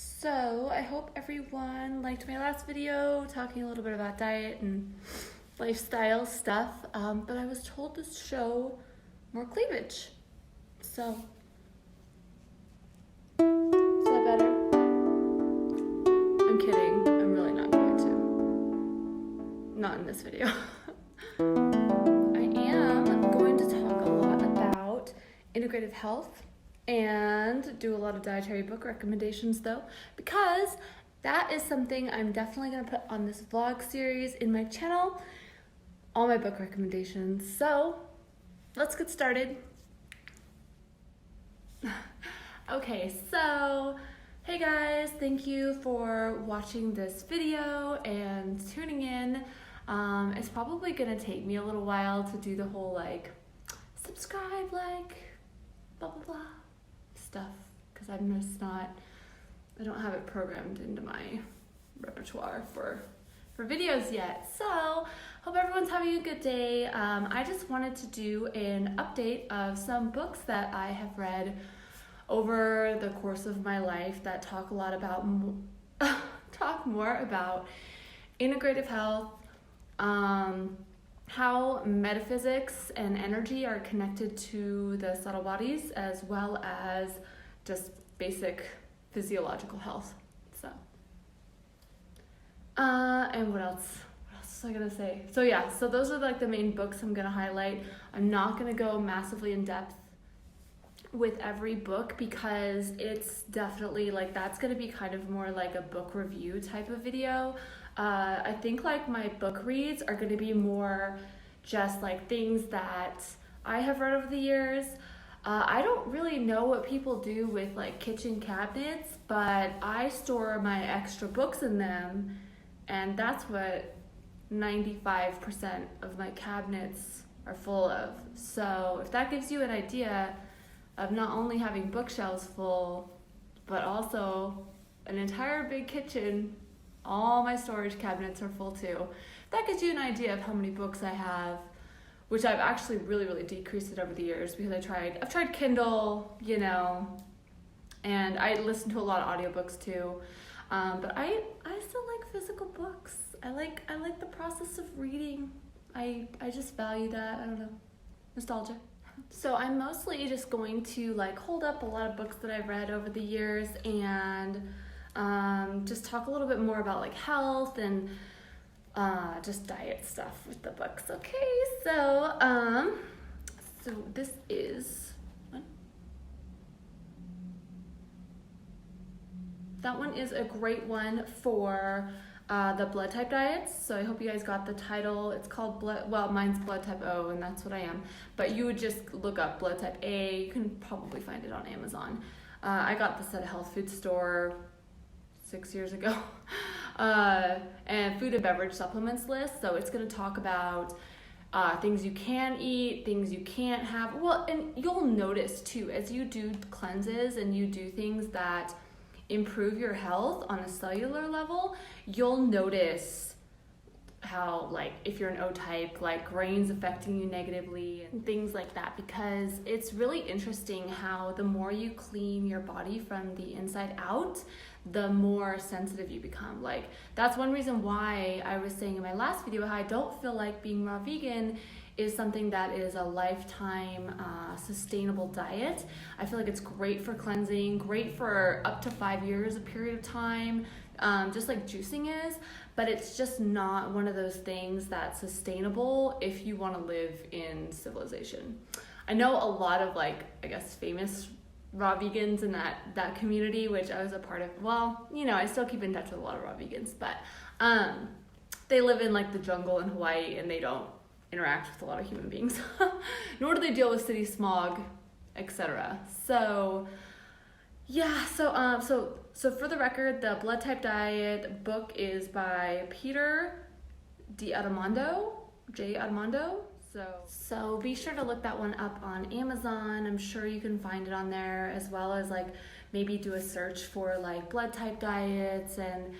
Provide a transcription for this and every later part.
So I hope everyone liked my last video talking a little bit about diet and lifestyle stuff, but I was told to show more cleavage. So, is that better? I'm kidding, I'm really not going to. Not in this video. I am going to talk a lot about integrative health and do a lot of dietary book recommendations though, because that is something I'm definitely going to put on this vlog series in my channel, all my book recommendations. So let's get started. Okay, so hey guys, thank you for watching this video and tuning in. It's probably going to take me a little while to do the whole subscribe, blah blah blah stuff, because I'm just not, I don't have it programmed into my repertoire for videos yet. So hope everyone's having a good day. I just wanted to do an update of some books that I have read over the course of my life that talk a lot about talk more about integrative health, how metaphysics and energy are connected to the subtle bodies, as well as just basic physiological health. So, and what else was I gonna say? So yeah, so those are the main books I'm gonna highlight. I'm not gonna go massively in depth with every book, because it's definitely that's gonna be kind of more like a book review type of video. I think my book reads are going to be more just things that I have read over the years. I don't really know what people do with kitchen cabinets, but I store my extra books in them, and that's what 95% of my cabinets are full of. So if that gives you an idea of not only having bookshelves full, but also an entire big kitchen, all my storage cabinets are full too. That gives you an idea of how many books I have, which I've actually really decreased it over the years, because I've tried Kindle, and I listen to a lot of audiobooks too. But I still like physical books. I like the process of reading. I just value that. I don't know. Nostalgia. So I'm mostly just going to hold up a lot of books that I've read over the years and just talk a little bit more about health and just diet stuff with the books. Okay, so this is that one is a great one for the blood type diets. So I hope you guys got the title. It's called mine's blood type O, and that's what I am. But you would just look up blood type A. You can probably find it on Amazon. I got this at a health food store 6 years ago, and food and beverage supplements list. So it's going to talk about things you can eat, things you can't have. Well, and you'll notice too, as you do cleanses and you do things that improve your health on a cellular level, you'll notice how if you're an O type, grains affecting you negatively and things like that, because it's really interesting how the more you clean your body from the inside out, the more sensitive you become. That's one reason why I was saying in my last video how I don't feel like being raw vegan is something that is a lifetime sustainable diet. I feel like it's great for cleansing, great for up to 5 years, a period of time, just like juicing is, but it's just not one of those things that's sustainable if you want to live in civilization. I know a lot of famous raw vegans in that community, which I was a part of. Well, I still keep in touch with a lot of raw vegans, but they live in the jungle in Hawaii, and they don't interact with a lot of human beings, nor do they deal with city smog, etc. So yeah, so for the record, the blood type diet book is by Peter J. Adamando. So be sure to look that one up on Amazon. I'm sure you can find it on there, as well as maybe do a search for blood type diets, and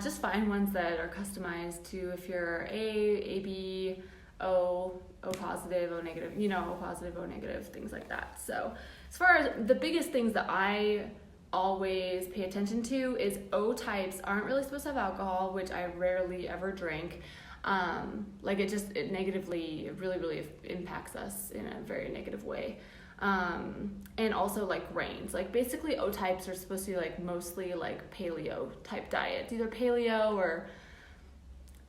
just find ones that are customized to if you're A, B, O positive, O negative, O positive, O negative, things like that. So as far as the biggest things that I always pay attention to is O types aren't really supposed to have alcohol, which I rarely ever drink. Like it negatively, it really impacts us in a very negative way. And also like grains, like basically O types are supposed to be like mostly like paleo type diets, either paleo or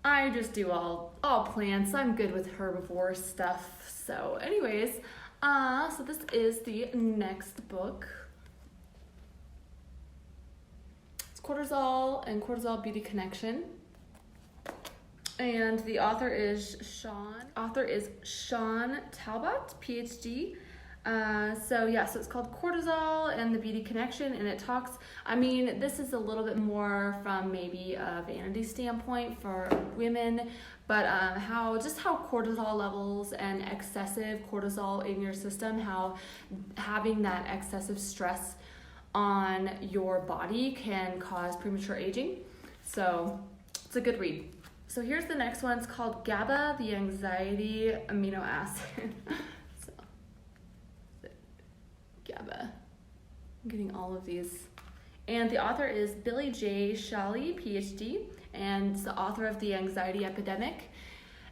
I just do all plants. I'm good with herbivore stuff. So anyways, so this is the next book. It's Cortisol and Cortisol Beauty Connection. And the author is Sean Talbot, PhD. So it's called Cortisol and the Beauty Connection, and it talks, this is a little bit more from maybe a vanity standpoint for women, but how cortisol levels and excessive cortisol in your system, how having that excessive stress on your body can cause premature aging. So it's a good read. So here's the next one. It's called GABA, the anxiety amino acid. GABA. I'm getting all of these. And the author is Billy J. Shally, PhD, and it's the author of The Anxiety Epidemic.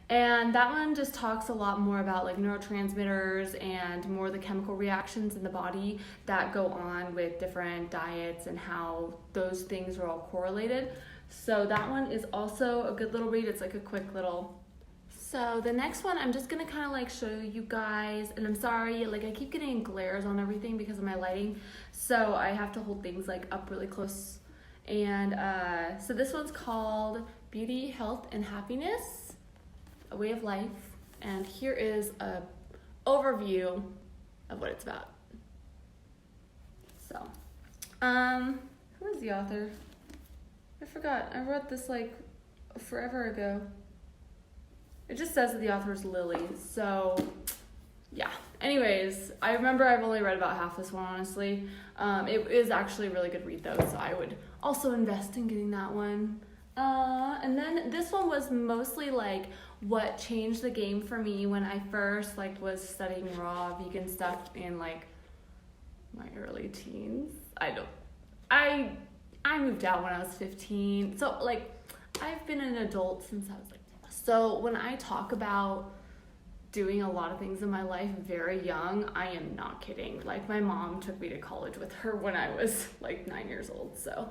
And that one just talks a lot more about like neurotransmitters and more the chemical reactions in the body that go on with different diets and how those things are all correlated. So that one is also a good little read. It's like a quick little. So the next one, I'm just gonna kind of like show you guys, and I'm sorry, like I keep getting glares on everything because of my lighting, so I have to hold things like up really close. And so this one's called Beauty, Health, and Happiness, A Way of Life. And here is a overview of what it's about. So, who is the author? I forgot. I wrote this like forever ago. It just says that the author is Lily, so yeah. Anyways, I remember I've only read about half this one, honestly. It is actually a really good read though, so I would also invest in getting that one. And then this one was mostly like what changed the game for me when I first like was studying raw vegan stuff in like my early teens. I moved out when I was 15, so like I've been an adult since I was like. So when I talk about doing a lot of things in my life very young, I am not kidding. Like my mom took me to college with her when I was like 9 years old. So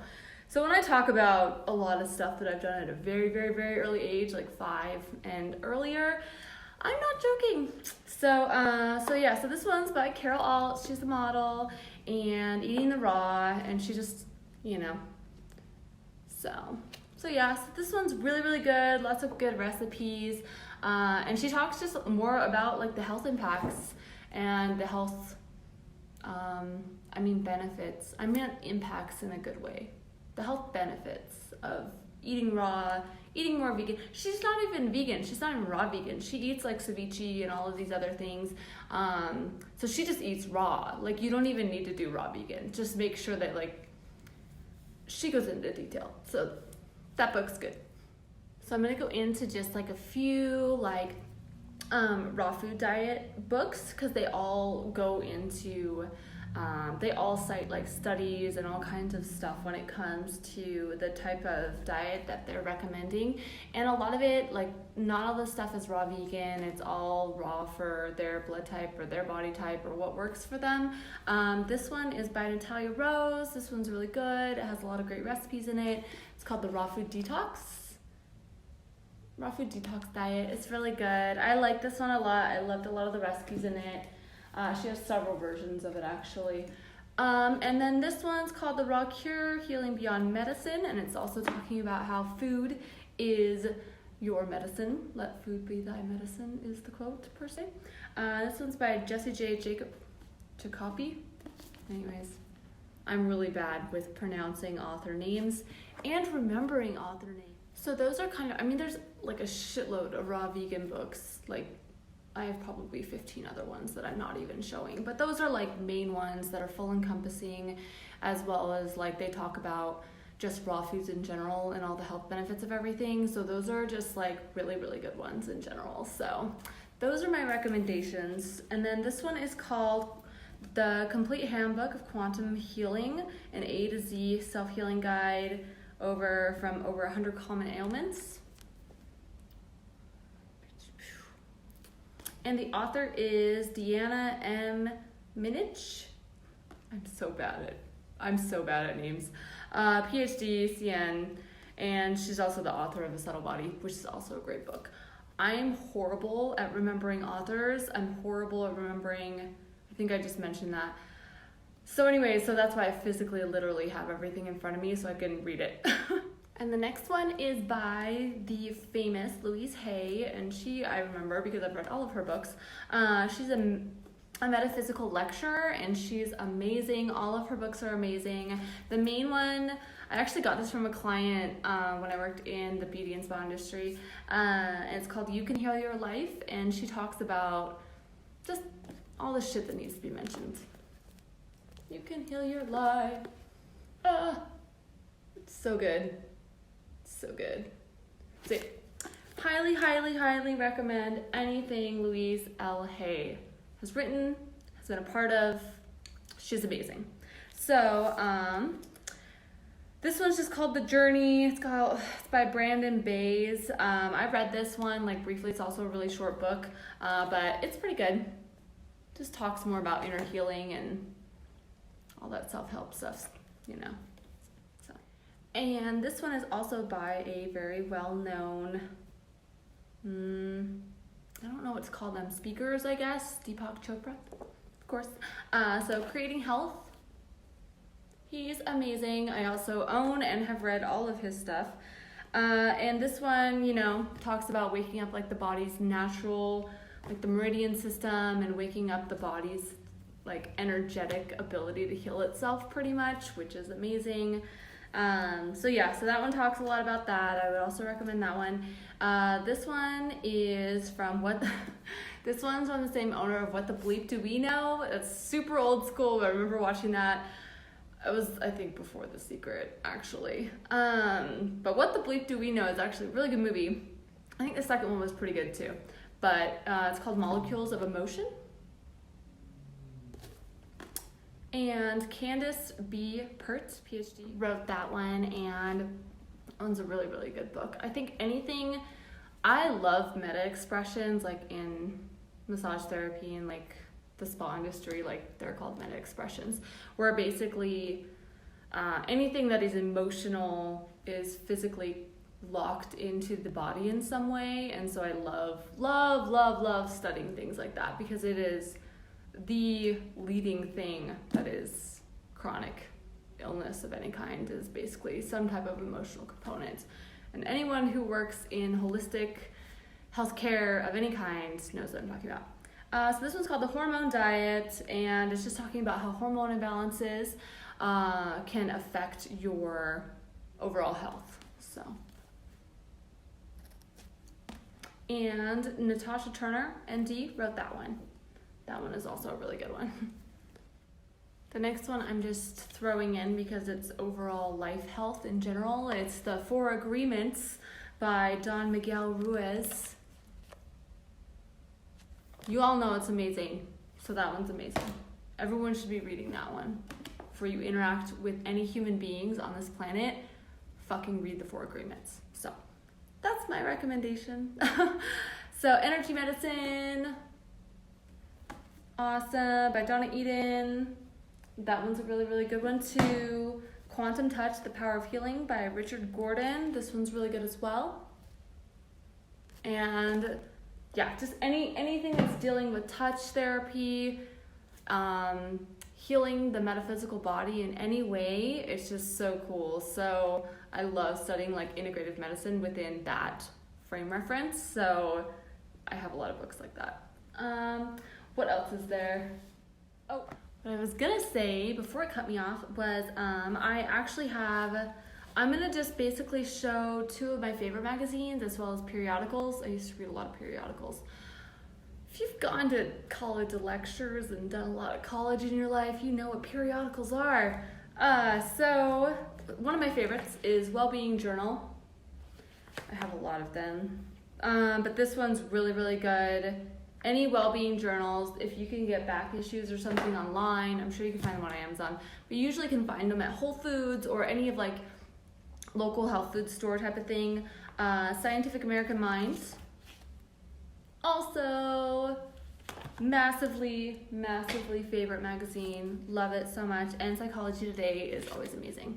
when I talk about a lot of stuff that I've done at a very, very, very early age, like 5 and earlier, I'm not joking. So this one's by Carol Alt. She's the model and eating the raw, and she just, So this one's really, really good. Lots of good recipes. And she talks just more about like the health impacts and the health, benefits. I meant impacts in a good way. The health benefits of eating raw, eating more vegan. She's not even vegan. She's not even raw vegan. She eats like ceviche and all of these other things. So she just eats raw. Like you don't even need to do raw vegan. Just make sure that like she goes into detail. So that book's good. So I'm gonna go into just like a few like raw food diet books because they all go into they all cite like studies and all kinds of stuff when it comes to the type of diet that they're recommending. And a lot of it, like not all the stuff is raw vegan. It's all raw for their blood type or their body type or what works for them. This one is by Natalia Rose. This one's really good. It has a lot of great recipes in it. It's called the Raw Food Detox. Raw Food Detox Diet. It's really good. I like this one a lot. I loved a lot of the recipes in it. She has several versions of it actually. And then this one's called The Raw Cure, Healing Beyond Medicine, and it's also talking about how food is your medicine. Let food be thy medicine is the quote per se. This one's by Jessie J. Jacobi. Anyways, I'm really bad with pronouncing author names and remembering author names. So those are kind of, there's like a shitload of raw vegan books. Like I have probably 15 other ones that I'm not even showing, but those are like main ones that are full encompassing, as well as like they talk about just raw foods in general and all the health benefits of everything. So those are just like really, really good ones in general. So those are my recommendations. And then this one is called The Complete Handbook of Quantum Healing, an A to Z self-healing guide from over 100 common ailments. And the author is Deanna M. Minich. I'm so bad at names. PhD, CN, and she's also the author of The Subtle Body, which is also a great book. I'm horrible at remembering authors. I'm horrible at remembering, I think I just mentioned that. So anyway, so that's why I physically literally have everything in front of me so I can read it. And the next one is by the famous Louise Hay, and I remember because I've read all of her books. She's a metaphysical lecturer, and she's amazing. All of her books are amazing. The main one, I actually got this from a client when I worked in the beauty and spa industry. And it's called You Can Heal Your Life, and she talks about just all the shit that needs to be mentioned. You can heal your life. It's so good. So good. So highly, highly, highly recommend anything Louise L. Hay has written, has been a part of. She's amazing. So this one's just called The Journey. It's by Brandon Bays. I read this one like briefly. It's also a really short book, but it's pretty good. Just talks more about inner healing and all that self-help stuff, you know. So, and this one is also by a very well-known, I don't know what's called them, speakers, I guess. Deepak Chopra, of course. So Creating Health. He's amazing. I also own and have read all of his stuff. And this one, you know, talks about waking up like the body's natural, like the meridian system, and waking up the body's like energetic ability to heal itself pretty much, which is amazing. So that one talks a lot about that. I would also recommend that one. This one is from this one's from the same owner of What the Bleep Do We Know? It's super old school, but I remember watching that. It was, I think, before The Secret, actually. But What the Bleep Do We Know is actually a really good movie. I think the second one was pretty good too. But it's called Molecules of Emotion. And Candace B. Pert, PhD, wrote that one, and that one's a really, really good book. I think I love meta expressions, like in massage therapy and like the spa industry, like they're called meta expressions, where basically anything that is emotional is physically locked into the body in some way. And so I love studying things like that, because it is the leading thing that is chronic illness of any kind, is basically some type of emotional component. And anyone who works in holistic healthcare of any kind knows what I'm talking about. So this one's called The Hormone Diet, and it's just talking about how hormone imbalances can affect your overall health. So, and Natasha Turner, ND, wrote that one. That one is also a really good one. The next one I'm just throwing in because it's overall life health in general. It's The 4 Agreements by Don Miguel Ruiz. You all know it's amazing, so that one's amazing. Everyone should be reading that one. Before you interact with any human beings on this planet, fucking read The 4 Agreements. So, that's my recommendation. So, Energy Medicine. Awesome, by Donna Eden. That one's a really, really good one too. Quantum Touch, The Power of Healing by Richard Gordon. This one's really good as well. And yeah, just anything that's dealing with touch therapy, healing the metaphysical body in any way, it's just so cool. So I love studying like integrative medicine within that frame reference. So I have a lot of books like that. What else is there? Oh, what I was gonna say before it cut me off was I'm gonna just basically show 2 of my favorite magazines as well as periodicals. I used to read a lot of periodicals. If you've gone to college lectures and done a lot of college in your life, you know what periodicals are. So one of my favorites is Wellbeing Journal. I have a lot of them. But this one's really, really good. any well-being journals. If you can get back issues or something online, I'm sure you can find them on Amazon, but you usually can find them at Whole Foods or any of like local health food store type of thing. Scientific American Mind, also massively favorite magazine, love it so much, and Psychology Today is always amazing.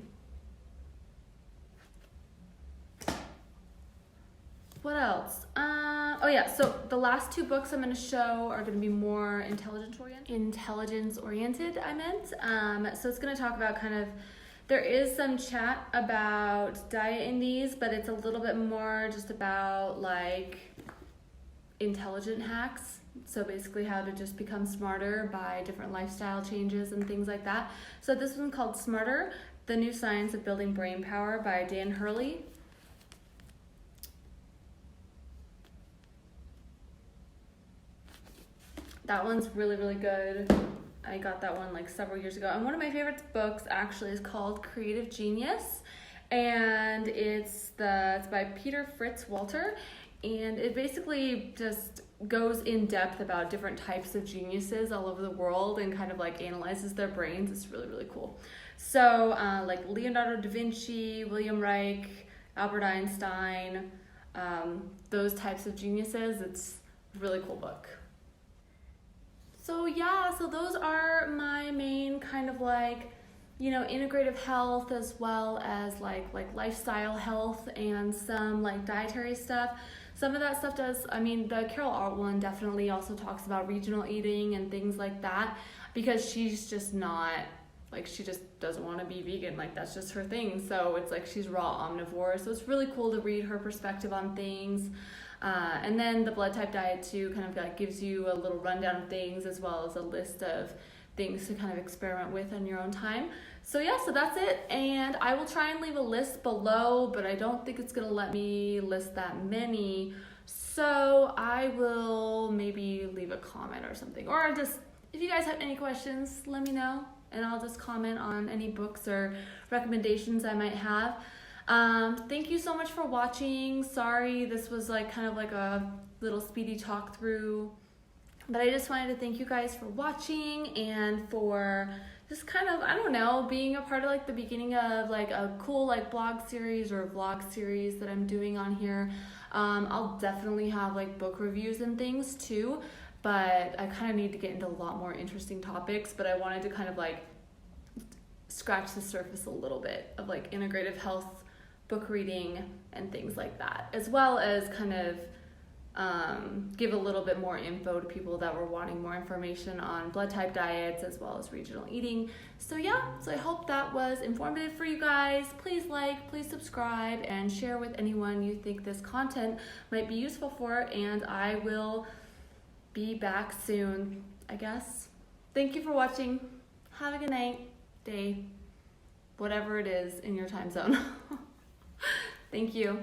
What else? Oh yeah, so the last 2 books I'm going to show are going to be more intelligence oriented, I meant. So it's going to talk about kind of, there is some chat about diet in these, but it's a little bit more just about like intelligent hacks. So basically how to just become smarter by different lifestyle changes and things like that. So this one's called Smarter, The New Science of Building Brain Power by Dan Hurley. That one's really good. I got that one like several years ago. And one of my favorite books actually is called Creative Genius. And it's by Peter Fritz Walter. And it basically just goes in depth about different types of geniuses all over the world and kind of like analyzes their brains. It's really cool. So like Leonardo da Vinci, William Reich, Albert Einstein, those types of geniuses. It's a really cool book. So yeah, so those are my main kind of like, you know, integrative health as well as like lifestyle health and some like dietary stuff. Some of that stuff does, I mean, the Carol Art one definitely also talks about regional eating and things like that, because she's just not, like, she just doesn't want to be vegan. Like, that's just her thing. So it's like she's raw omnivore. So it's really cool to read her perspective on things. And then the blood type diet too kind of like gives you a little rundown of things as well as a list of things to kind of experiment with on your own time. So yeah, so that's it. And I will try and leave a list below, but I don't think it's gonna let me list that many. So I will maybe leave a comment or something, or just, if you guys have any questions, let me know and I'll just comment on any books or recommendations I might have. Thank you so much for watching. Sorry, this was like kind of like a little speedy talk through, but I just wanted to thank you guys for watching and for just kind of, I don't know, being a part of like the beginning of like a cool like blog series or vlog series that I'm doing on here. I'll definitely have like book reviews and things too, but I kind of need to get into a lot more interesting topics, but I wanted to kind of like scratch the surface a little bit of like integrative health, book reading, and things like that, as well as kind of give a little bit more info to people that were wanting more information on blood type diets as well as regional eating. So yeah, so I hope that was informative for you guys. Please like, please subscribe, and share with anyone you think this content might be useful for, and I will be back soon, I guess. Thank you for watching. Have a good night, day, whatever it is in your time zone. Thank you.